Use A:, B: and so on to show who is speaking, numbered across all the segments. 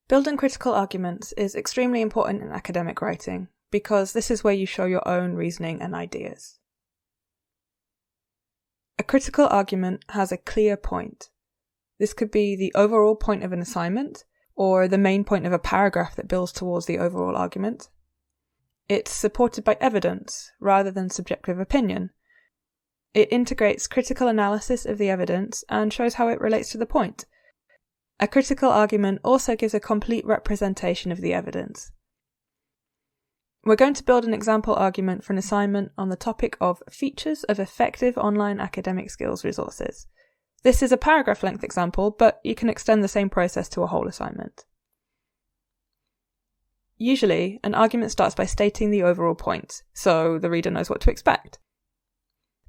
A: Building critical arguments is extremely important in academic writing because this is where you show your own reasoning and ideas. A critical argument has a clear point. This could be the overall point of an assignment, or the main point of a paragraph that builds towards the overall argument. It's supported by evidence rather than subjective opinion. It integrates critical analysis of the evidence and shows how it relates to the point. A critical argument also gives a complete representation of the evidence. We're going to build an example argument for an assignment on the topic of features of effective online academic skills resources. This is a paragraph-length example, but you can extend the same process to a whole assignment. Usually, an argument starts by stating the overall point, so the reader knows what to expect.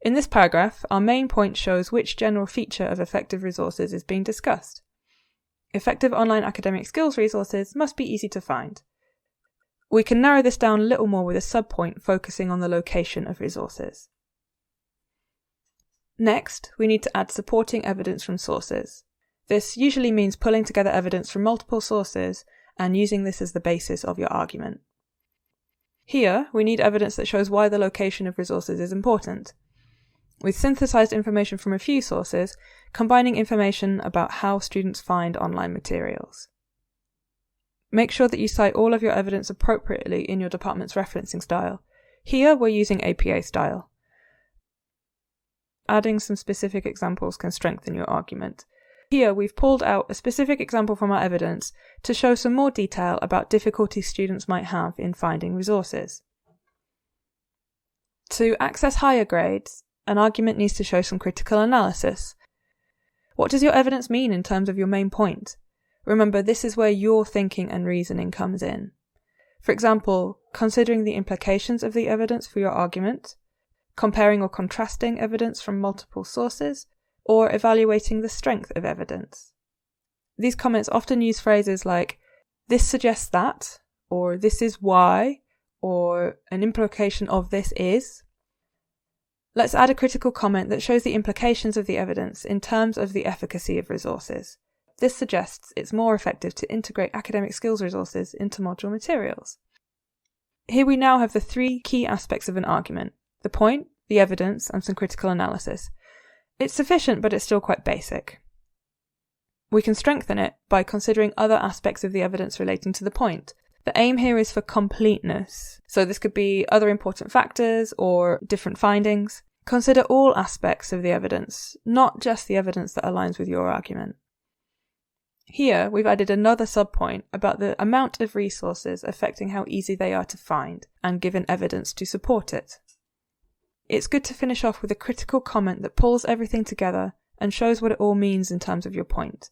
A: In this paragraph, our main point shows which general feature of effective resources is being discussed. Effective online academic skills resources must be easy to find. We can narrow this down a little more with a subpoint focusing on the location of resources. Next, we need to add supporting evidence from sources. This usually means pulling together evidence from multiple sources and using this as the basis of your argument. Here, we need evidence that shows why the location of resources is important. We've synthesized information from a few sources, combining information about how students find online materials. Make sure that you cite all of your evidence appropriately in your department's referencing style. Here, we're using APA style. Adding some specific examples can strengthen your argument. Here, we've pulled out a specific example from our evidence to show some more detail about difficulties students might have in finding resources. To access higher grades, an argument needs to show some critical analysis. What does your evidence mean in terms of your main point? Remember, this is where your thinking and reasoning comes in. For example, considering the implications of the evidence for your argument, comparing or contrasting evidence from multiple sources, or evaluating the strength of evidence. These comments often use phrases like, "this suggests that," or "this is why," or "an implication of this is." Let's add a critical comment that shows the implications of the evidence in terms of the efficacy of resources. This suggests it's more effective to integrate academic skills resources into module materials. Here we now have the three key aspects of an argument: the point, the evidence, and some critical analysis. It's sufficient, but it's still quite basic. We can strengthen it by considering other aspects of the evidence relating to the point. The aim here is for completeness, so this could be other important factors or different findings. Consider all aspects of the evidence, not just the evidence that aligns with your argument. Here, we've added another subpoint about the amount of resources affecting how easy they are to find, and given evidence to support it. It's good to finish off with a critical comment that pulls everything together and shows what it all means in terms of your point.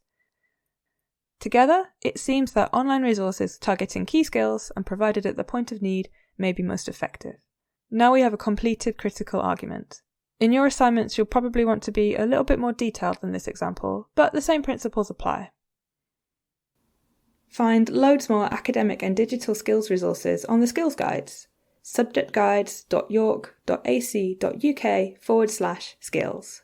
A: Together, it seems that online resources targeting key skills and provided at the point of need may be most effective. Now we have a completed critical argument. In your assignments, you'll probably want to be a little bit more detailed than this example, but the same principles apply. Find loads more academic and digital skills resources on the Skills Guides. subjectguides.york.ac.uk/skills.